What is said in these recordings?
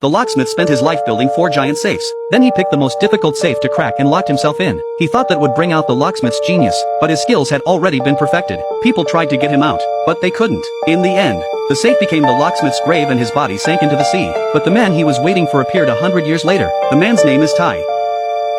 The locksmith spent his life building 4 giant safes. Then he picked the most difficult safe to crack and locked himself in. He thought that would bring out the locksmith's genius, but his skills had already been perfected. People tried to get him out, but they couldn't. In the end, the safe became the locksmith's grave and his body sank into the sea. But the man he was waiting for appeared 100 years later. The man's name is Ty.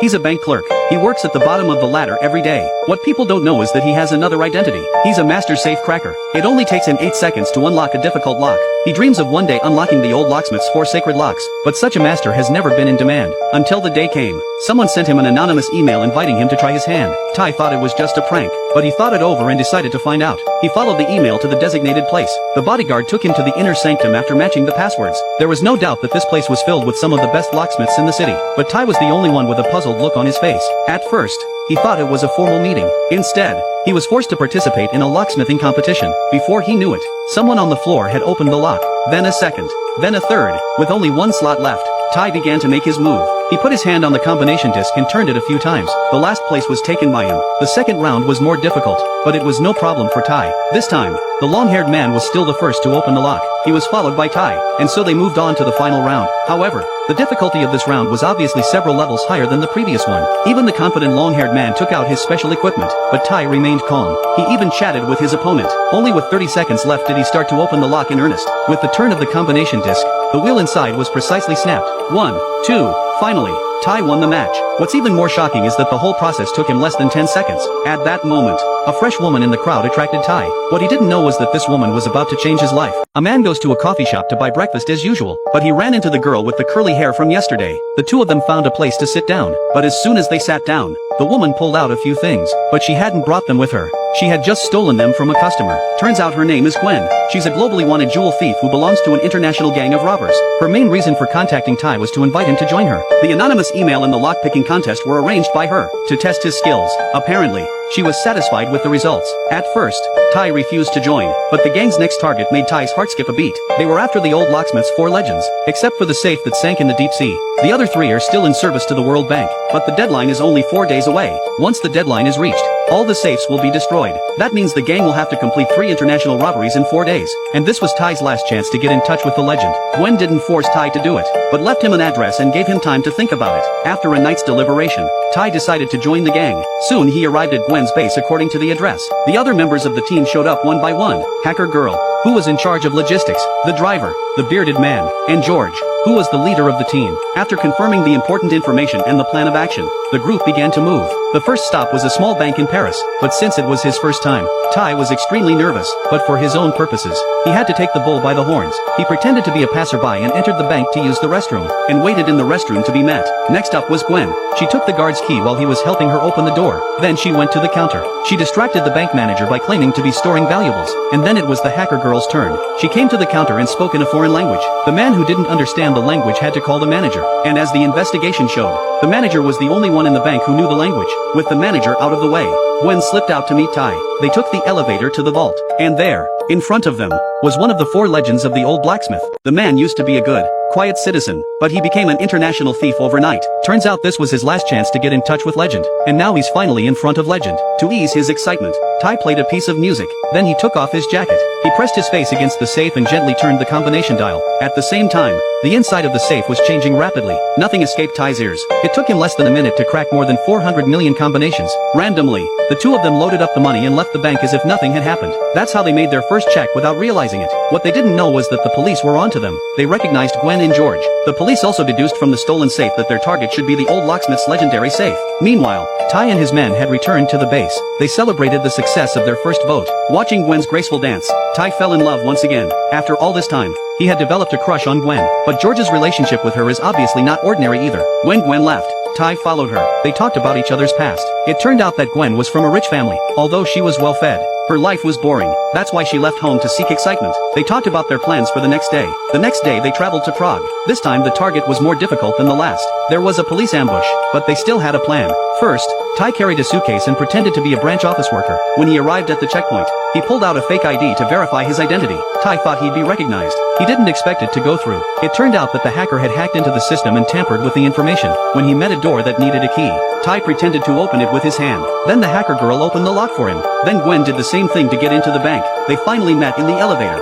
He's a bank clerk. He works at the bottom of the ladder every day. What people don't know is that he has another identity. He's a master safe cracker. It only takes him 8 seconds to unlock a difficult lock. He dreams of one day unlocking the old locksmith's 4 sacred locks, but such a master has never been in demand. Until the day came. Someone sent him an anonymous email inviting him to try his hand. Ty thought it was just a prank, but he thought it over and decided to find out. He followed the email to the designated place. The bodyguard took him to the inner sanctum after matching the passwords. There was no doubt that this place was filled with some of the best locksmiths in the city, but Ty was the only one with a puzzled look on his face. At first, he thought it was a formal meeting. Instead, he was forced to participate in a locksmithing competition. Before he knew it, someone on the floor had opened the lock, then a second, then a third. With only one slot left, Ty began to make his move. He put his hand on the combination disc and turned it a few times. The last place was taken by him. The second round was more difficult, but it was no problem for Ty. This time, the long-haired man was still the first to open the lock. He was followed by Ty, and so they moved on to the final round. However, the difficulty of this round was obviously several levels higher than the previous one. Even the confident long-haired man took out his special equipment, but Ty remained calm. He even chatted with his opponent. Only with 30 seconds left did he start to open the lock in earnest. With the turn of the combination disc, the wheel inside was precisely snapped. 1, 2, finally, Ty won the match. What's even more shocking is that the whole process took him less than 10 seconds. At that moment, a fresh woman in the crowd attracted Ty. What he didn't know was that this woman was about to change his life. A man goes to a coffee shop to buy breakfast as usual, but he ran into the girl with the curly hair from yesterday. The two of them found a place to sit down, but as soon as they sat down, the woman pulled out a few things, but she hadn't brought them with her. She had just stolen them from a customer. Turns out her name is Gwen. She's a globally wanted jewel thief who belongs to an international gang of robbers. Her main reason for contacting Ty was to invite him to join her. The anonymous email and the lockpicking contest were arranged by her to test his skills. Apparently, she was satisfied with the results. At first, Ty refused to join, but the gang's next target made Ty's heart skip a beat. They were after the old locksmith's 4 legends, except for the safe that sank in the deep sea. The other 3 are still in service to the World Bank, but the deadline is only 4 days away. Once the deadline is reached, all the safes will be destroyed. That means the gang will have to complete 3 international robberies in 4 days. And this was Ty's last chance to get in touch with the legend. Gwen didn't force Ty to do it, but left him an address and gave him time to think about it. After a night's deliberation, Ty decided to join the gang. Soon he arrived at Gwen's base according to the address. The other members of the team showed up one by one. Hacker Girl, who was in charge of logistics, the driver, the bearded man, and George, who was the leader of the team. After confirming the important information and the plan of action, the group began to move. The first stop was a small bank in Paris, but since it was his first time, Ty was extremely nervous, but for his own purposes, he had to take the bull by the horns. He pretended to be a passerby and entered the bank to use the restroom, and waited in the restroom to be met. Next up was Gwen. She took the guard's key while he was helping her open the door. Then she went to the counter. She distracted the bank manager by claiming to be storing valuables, and then it was the hacker girl's turn. She came to the counter and spoke in a foreign language. The man who didn't understand the language had to call the manager, and as the investigation showed, the manager was the only one in the bank who knew the language. With the manager out of the way, Gwen slipped out to meet Ty. They took the elevator to the vault, and there, in front of them, was one of the 4 legends of the old blacksmith. The man used to be a good, quiet citizen, but he became an international thief overnight. Turns out this was his last chance to get in touch with Legend, and now he's finally in front of Legend. To ease his excitement, Ty played a piece of music, then he took off his jacket. He pressed his face against the safe and gently turned the combination dial. At the same time, the inside of the safe was changing rapidly. Nothing escaped Ty's ears. It took him less than a minute to crack more than 400 million combinations. Randomly, the two of them loaded up the money and left the bank as if nothing had happened. That's how they made their first check without realizing it. What they didn't know was that the police were onto them. They recognized Gwen and George. The police also deduced from the stolen safe that their target should be the old locksmith's legendary safe. Meanwhile, Ty and his men had returned to the base. They celebrated the success of their first vote. Watching Gwen's graceful dance, Ty fell in love once again. After all this time, he had developed a crush on Gwen, but George's relationship with her is obviously not ordinary either. When Gwen left, Ty followed her. They talked about each other's past. It turned out that Gwen was from a rich family, although she was well fed. Her life was boring. That's why she left home to seek excitement. They talked about their plans for the next day. The next day they traveled to Prague. This time the target was more difficult than the last. There was a police ambush, but they still had a plan. First, Ty carried a suitcase and pretended to be a branch office worker. When he arrived at the checkpoint, he pulled out a fake ID to verify his identity. Ty thought he'd be recognized. He didn't expect it to go through. It turned out that the hacker had hacked into the system and tampered with the information. When he met a door that needed a key, Ty pretended to open it with his hand. Then the hacker girl opened the lock for him. Then Gwen did the same thing to get into the bank. They finally met in the elevator.